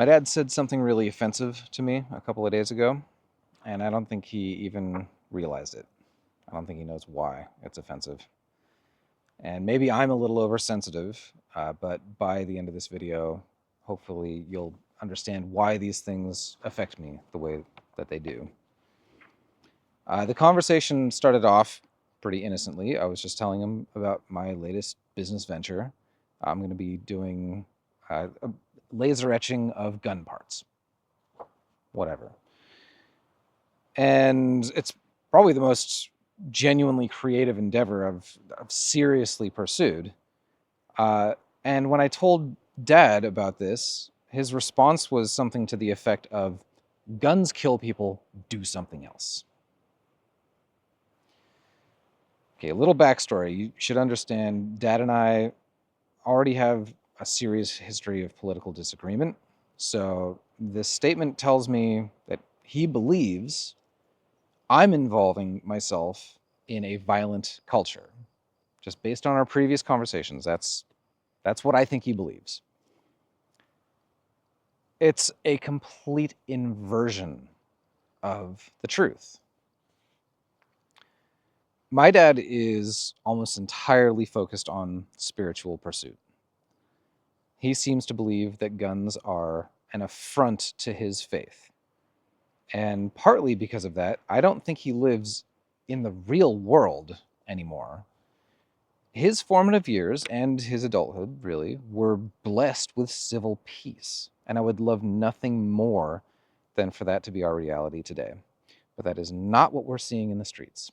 My dad said something really offensive to me a couple of days ago, and I don't think he even realized it. I don't think he knows why it's offensive. And maybe I'm a little oversensitive, but by the end of this video, hopefully you'll understand why these things affect me the way that they do. The conversation started off pretty innocently. I was just telling him about my latest business venture. I'm going to be doing a laser etching of gun parts. Whatever. And it's probably the most genuinely creative endeavor I've seriously pursued. And when I told Dad about this, his response was something to the effect of, "Guns kill people, do something else." Okay, a little backstory. You should understand Dad and I already have a serious history of political disagreement. So this statement tells me that he believes I'm involving myself in a violent culture. Just based on our previous conversations, that's what I think he believes. It's a complete inversion of the truth. My dad is almost entirely focused on spiritual pursuit. He seems to believe that guns are an affront to his faith. And partly because of that, I don't think he lives in the real world anymore. His formative years and his adulthood, really, were blessed with civil peace. And I would love nothing more than for that to be our reality today. But that is not what we're seeing in the streets.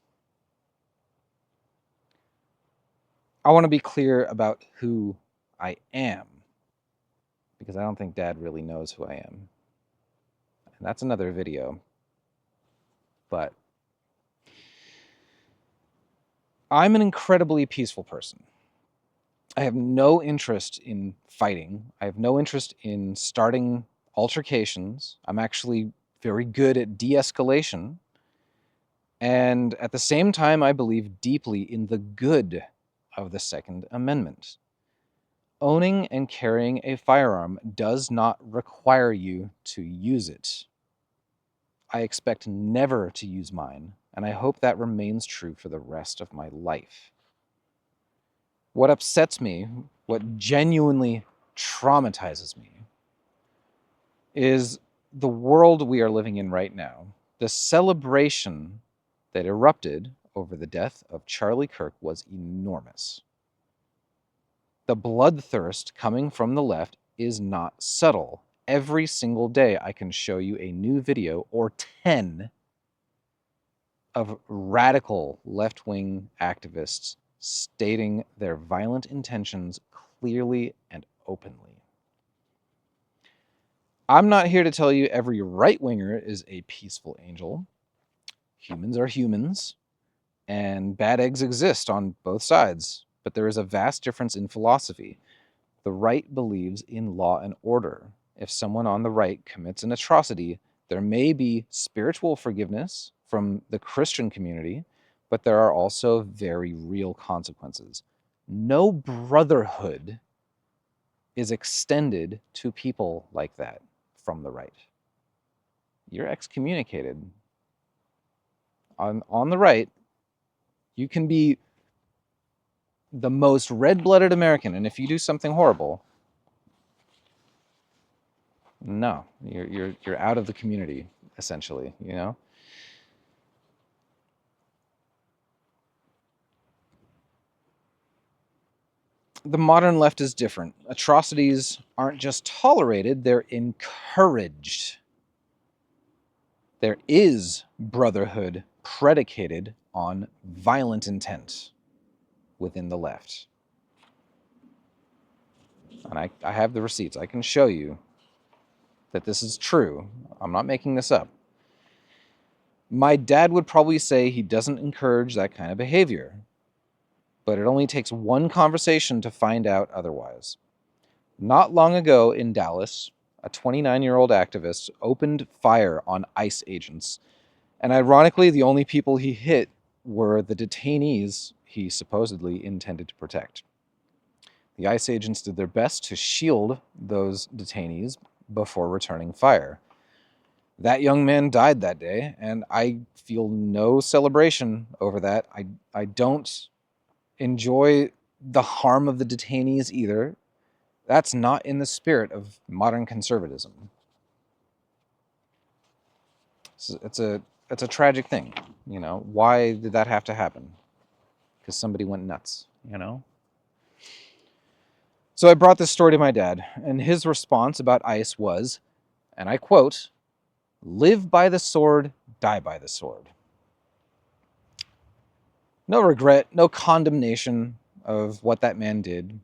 I want to be clear about who I am, because I don't think Dad really knows who I am. And that's another video. But I'm an incredibly peaceful person. I have no interest in fighting. I have no interest in starting altercations. I'm actually very good at de-escalation. And at the same time, I believe deeply in the good of the Second Amendment. Owning and carrying a firearm does not require you to use it. I expect never to use mine, and I hope that remains true for the rest of my life. What upsets me, what genuinely traumatizes me, is the world we are living in right now. The celebration that erupted over the death of Charlie Kirk was enormous. The bloodthirst coming from the left is not subtle. Every single day I can show you a new video or 10 of radical left-wing activists stating their violent intentions clearly and openly. I'm not here to tell you every right-winger is a peaceful angel. Humans are humans, and bad eggs exist on both sides, but there is a vast difference in philosophy. The right believes in law and order. If someone on the right commits an atrocity, there may be spiritual forgiveness from the Christian community, but there are also very real consequences. No brotherhood is extended to people like that from the right. You're excommunicated. On the right, you can be the most red-blooded American, and if you do something horrible, no, you're out of the community, essentially, you know? The modern left is different. Atrocities aren't just tolerated, they're encouraged. There is brotherhood predicated on violent intent within the left. And I have the receipts. I can show you that this is true. I'm not making this up. My dad would probably say he doesn't encourage that kind of behavior, but it only takes one conversation to find out otherwise. Not long ago in Dallas, a 29-year-old activist opened fire on ICE agents, and ironically, the only people he hit were the detainees he supposedly intended to protect. The ICE agents did their best to shield those detainees, before returning fire. That young man died that day, and I feel no celebration over that. I don't enjoy the harm of the detainees either. That's not in the spirit of modern conservatism. It's a tragic thing, you know. Why did that have to happen? Because somebody went nuts, you know. So I brought this story to my dad, and his response about ICE was, and I quote, "Live by the sword, die by the sword." No regret, no condemnation of what that man did.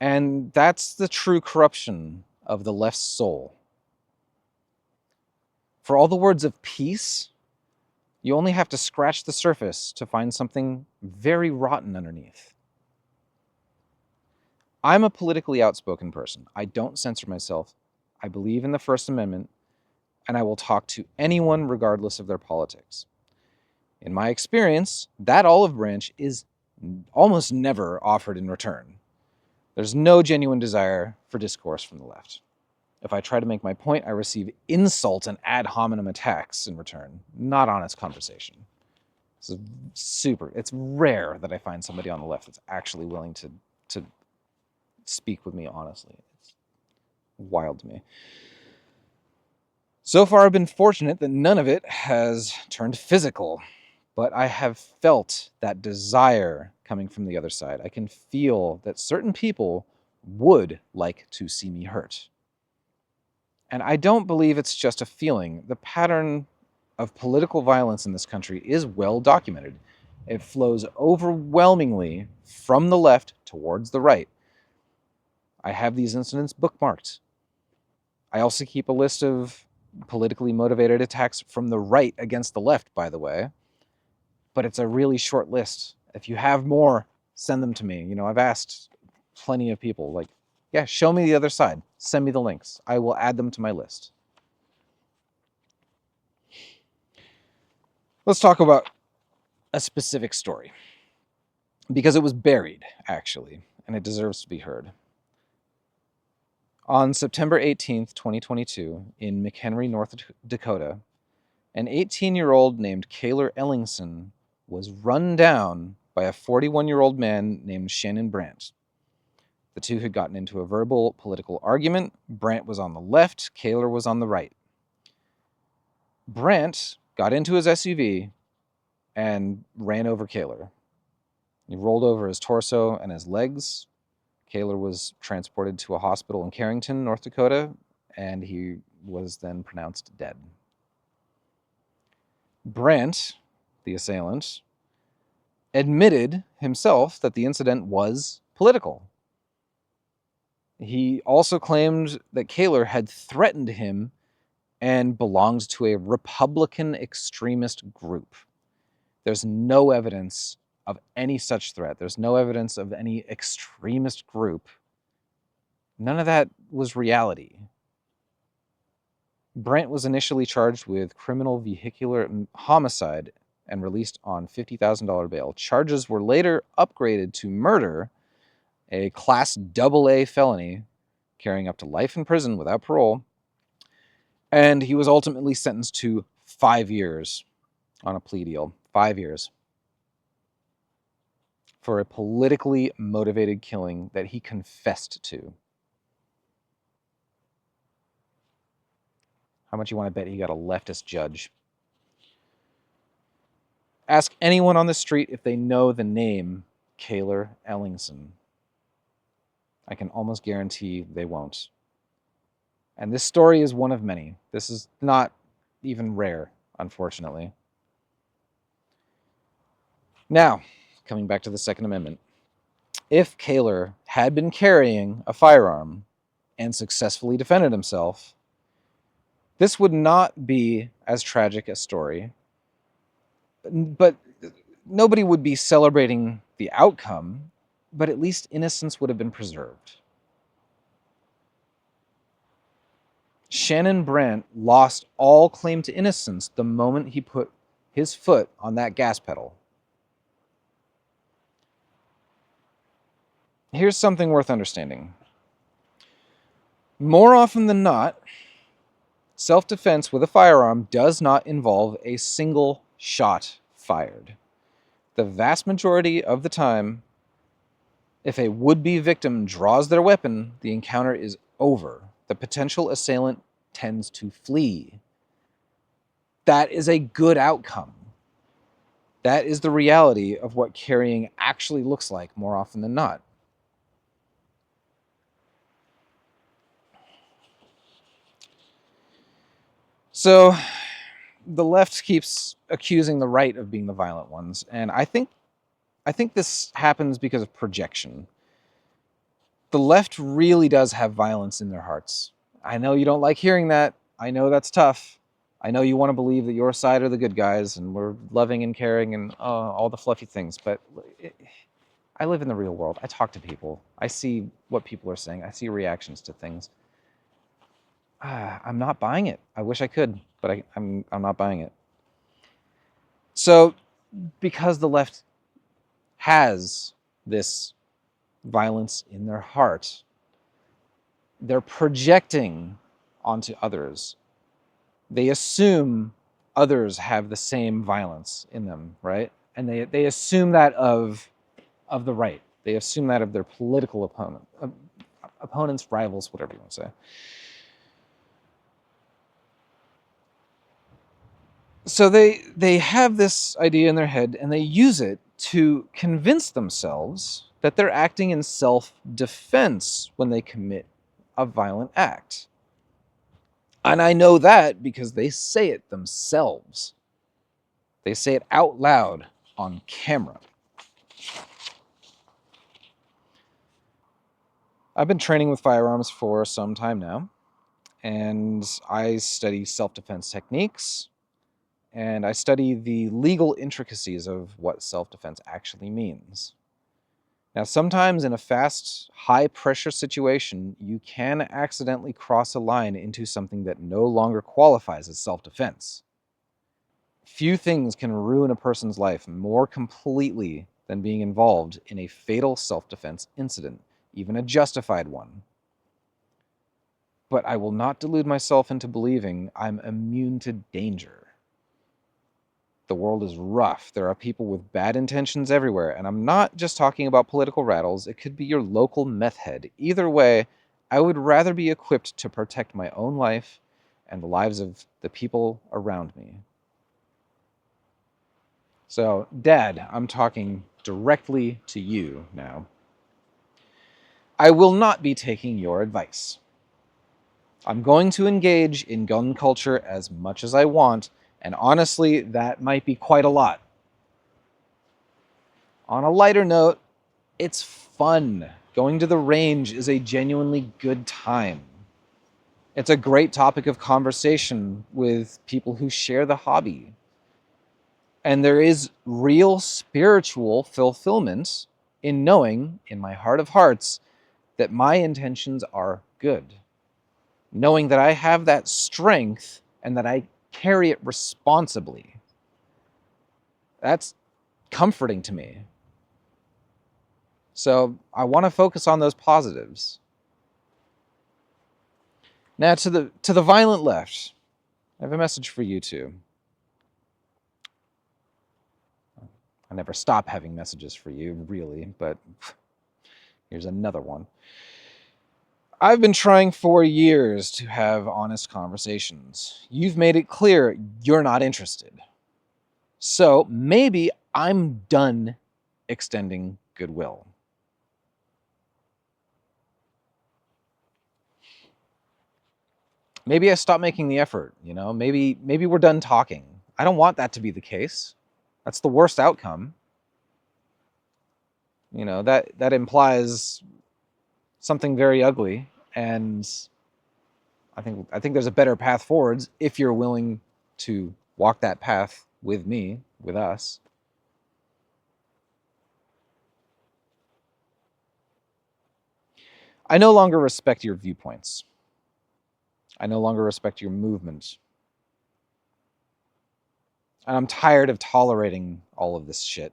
And that's the true corruption of the left's soul. For all the words of peace, you only have to scratch the surface to find something very rotten underneath. I'm a politically outspoken person. I don't censor myself. I believe in the First Amendment, and I will talk to anyone regardless of their politics. In my experience, that olive branch is almost never offered in return. There's no genuine desire for discourse from the left. If I try to make my point, I receive insult and ad hominem attacks in return, not honest conversation. It's rare that I find somebody on the left that's actually willing to speak with me honestly. It's wild to me. So far, I've been fortunate that none of it has turned physical, but I have felt that desire coming from the other side. I can feel that certain people would like to see me hurt. And I don't believe it's just a feeling. The pattern of political violence in this country is well documented. It flows overwhelmingly from the left towards the right. I have these incidents bookmarked. I also keep a list of politically motivated attacks from the right against the left, by the way. But it's a really short list. If you have more, send them to me. You know, I've asked plenty of people, like, yeah, show me the other side. Send me the links. I will add them to my list. Let's talk about a specific story, because it was buried, actually, and it deserves to be heard. On September 18th, 2022, in McHenry, North Dakota, an 18-year-old named Kaylor Ellingson was run down by a 41-year-old man named Shannon Brandt. The two had gotten into a verbal political argument. Brandt was on the left, Kaylor was on the right. Brandt got into his SUV and ran over Kaylor. He rolled over his torso and his legs. Kaylor was transported to a hospital in Carrington, North Dakota, and he was then pronounced dead. Brandt, the assailant, admitted himself that the incident was political. He also claimed that Kaylor had threatened him and belonged to a Republican extremist group. There's no evidence of any such threat. There's no evidence of any extremist group. None of that was reality. Brandt was initially charged with criminal vehicular homicide and released on $50,000 bail. Charges were later upgraded to murder, a Class AA felony, carrying up to life in prison without parole, and he was ultimately sentenced to 5 years on a plea deal. 5 years. For a politically motivated killing that he confessed to. How much you want to bet he got a leftist judge? Ask anyone on the street if they know the name Kaylor Ellingson. I can almost guarantee they won't. And this story is one of many. This is not even rare, unfortunately. Now, coming back to the Second Amendment. If Kaylor had been carrying a firearm and successfully defended himself, this would not be as tragic a story. But nobody would be celebrating the outcome, but at least innocence would have been preserved. Shannon Brandt lost all claim to innocence the moment he put his foot on that gas pedal. Here's something worth understanding. More often than not, self-defense with a firearm does not involve a single shot fired. The vast majority of the time, if a would-be victim draws their weapon, the encounter is over. The potential assailant tends to flee. That is a good outcome. That is the reality of what carrying actually looks like more often than not. So the left keeps accusing the right of being the violent ones, and I think this happens because of projection. The left really does have violence in their hearts. I know you don't like hearing that. I know that's tough. I know you want to believe that your side are the good guys and we're loving and caring and all the fluffy things, but I live in the real world. I talk to people. I see what people are saying. I see reactions to things. I'm not buying it. I wish I could, but I'm not buying it. So, because the left has this violence in their heart, they're projecting onto others. They assume others have the same violence in them, right? And they assume that of the right. They assume that of their political opponents, rivals, whatever you want to say. So they have this idea in their head and they use it to convince themselves that they're acting in self-defense when they commit a violent act. And I know that because they say it themselves. They say it out loud on camera. I've been training with firearms for some time now, and I study self-defense techniques, and I study the legal intricacies of what self-defense actually means. Now, sometimes in a fast, high-pressure situation, you can accidentally cross a line into something that no longer qualifies as self-defense. Few things can ruin a person's life more completely than being involved in a fatal self-defense incident, even a justified one. But I will not delude myself into believing I'm immune to danger. The world is rough. There are people with bad intentions everywhere, and I'm not just talking about political rattles. It could be your local meth head. Either way, I would rather be equipped to protect my own life and the lives of the people around me. So, Dad, I'm talking directly to you now. I will not be taking your advice. I'm going to engage in gun culture as much as I want, and honestly, that might be quite a lot. On a lighter note, it's fun. Going to the range is a genuinely good time. It's a great topic of conversation with people who share the hobby. And there is real spiritual fulfillment in knowing, in my heart of hearts, that my intentions are good. Knowing that I have that strength and that I carry it responsibly. That's comforting to me. So I want to focus on those positives. Now to the violent left, I have a message for you too. I never stop having messages for you, really, but here's another one. I've been trying for years to have honest conversations. You've made it clear you're not interested. So maybe I'm done extending goodwill. Maybe I stop making the effort, you know? Maybe we're done talking. I don't want that to be the case. That's the worst outcome. You know, that implies something very ugly, and I think there's a better path forwards if you're willing to walk that path with me, with us. I no longer respect your viewpoints. I no longer respect your movement. And I'm tired of tolerating all of this shit.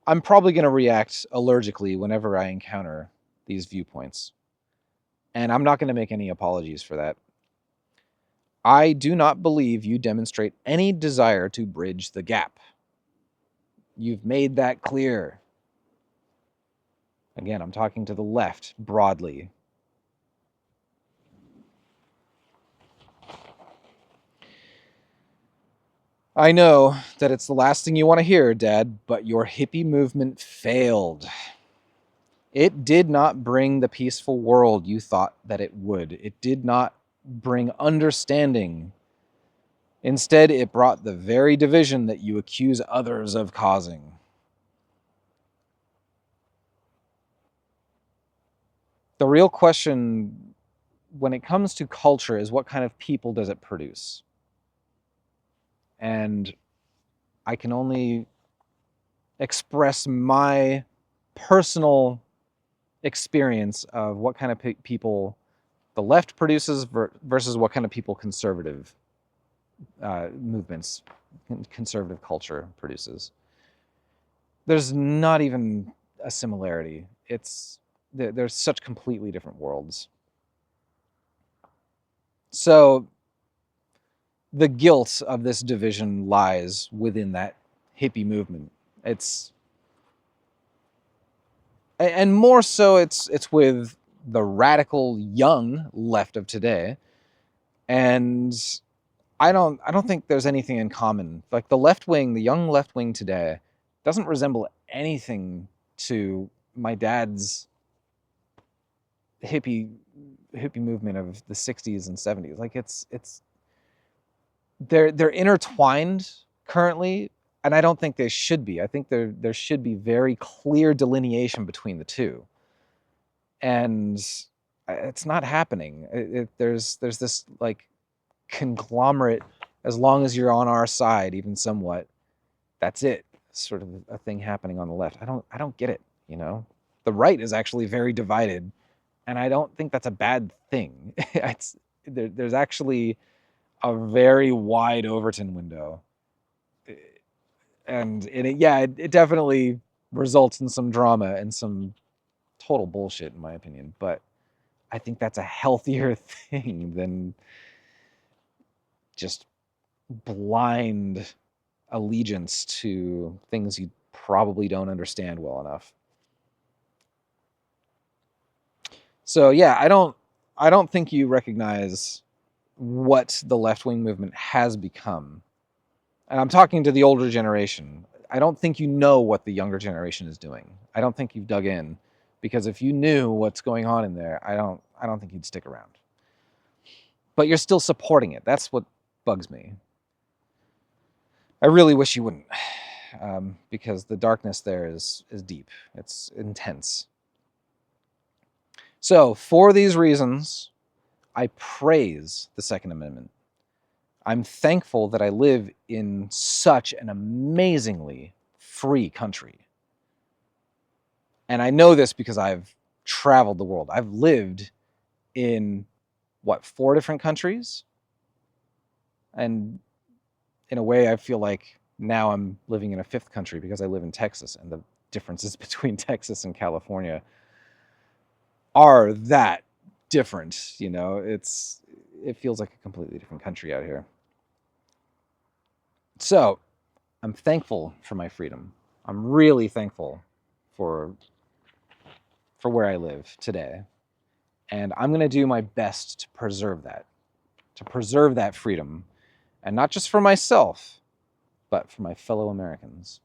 I'm probably going to react allergically whenever I encounter these viewpoints. And I'm not going to make any apologies for that. I do not believe you demonstrate any desire to bridge the gap. You've made that clear. Again, I'm talking to the left broadly. I know that it's the last thing you want to hear, Dad, but your hippie movement failed. It did not bring the peaceful world you thought that it would. It did not bring understanding. Instead, it brought the very division that you accuse others of causing. The real question when it comes to culture is what kind of people does it produce? And I can only express my personal experience of what kind of people the left produces versus what kind of people conservative movements, conservative culture produces. There's not even a similarity. There's such completely different worlds. So the guilt of this division lies within that hippie movement. And more so it's with the radical young left of today. And I don't think there's anything in common. Like the left wing, the young left wing today doesn't resemble anything to my dad's hippie movement of the 60s and 70s. Like they're intertwined currently, and I don't think they should be. I think there should be very clear delineation between the two. And it's not happening. There's this like conglomerate, as long as you're on our side even somewhat, that's it, sort of a thing happening on the left. I don't get it, you know. The right is actually very divided, and I don't think that's a bad thing. There's actually a very wide Overton window, and it definitely results in some drama and some total bullshit in my opinion, but I think that's a healthier thing than just blind allegiance to things you probably don't understand well enough. So yeah, I don't think you recognize what the left-wing movement has become. And I'm talking to the older generation. I don't think you know what the younger generation is doing. I don't think you've dug in, because if you knew what's going on in there, I don't think you'd stick around. But you're still supporting it. That's what bugs me. I really wish you wouldn't, because the darkness there is deep. It's intense. So for these reasons, I praise the Second Amendment. I'm thankful that I live in such an amazingly free country. And I know this because I've traveled the world. I've lived in, 4 different countries? And in a way, I feel like now I'm living in a 5th country because I live in Texas, and the differences between Texas and California are that different, you know? It feels like a completely different country out here. So, I'm thankful for my freedom. I'm really thankful for where I live today. And I'm going to do my best to preserve that freedom. And not just for myself, but for my fellow Americans.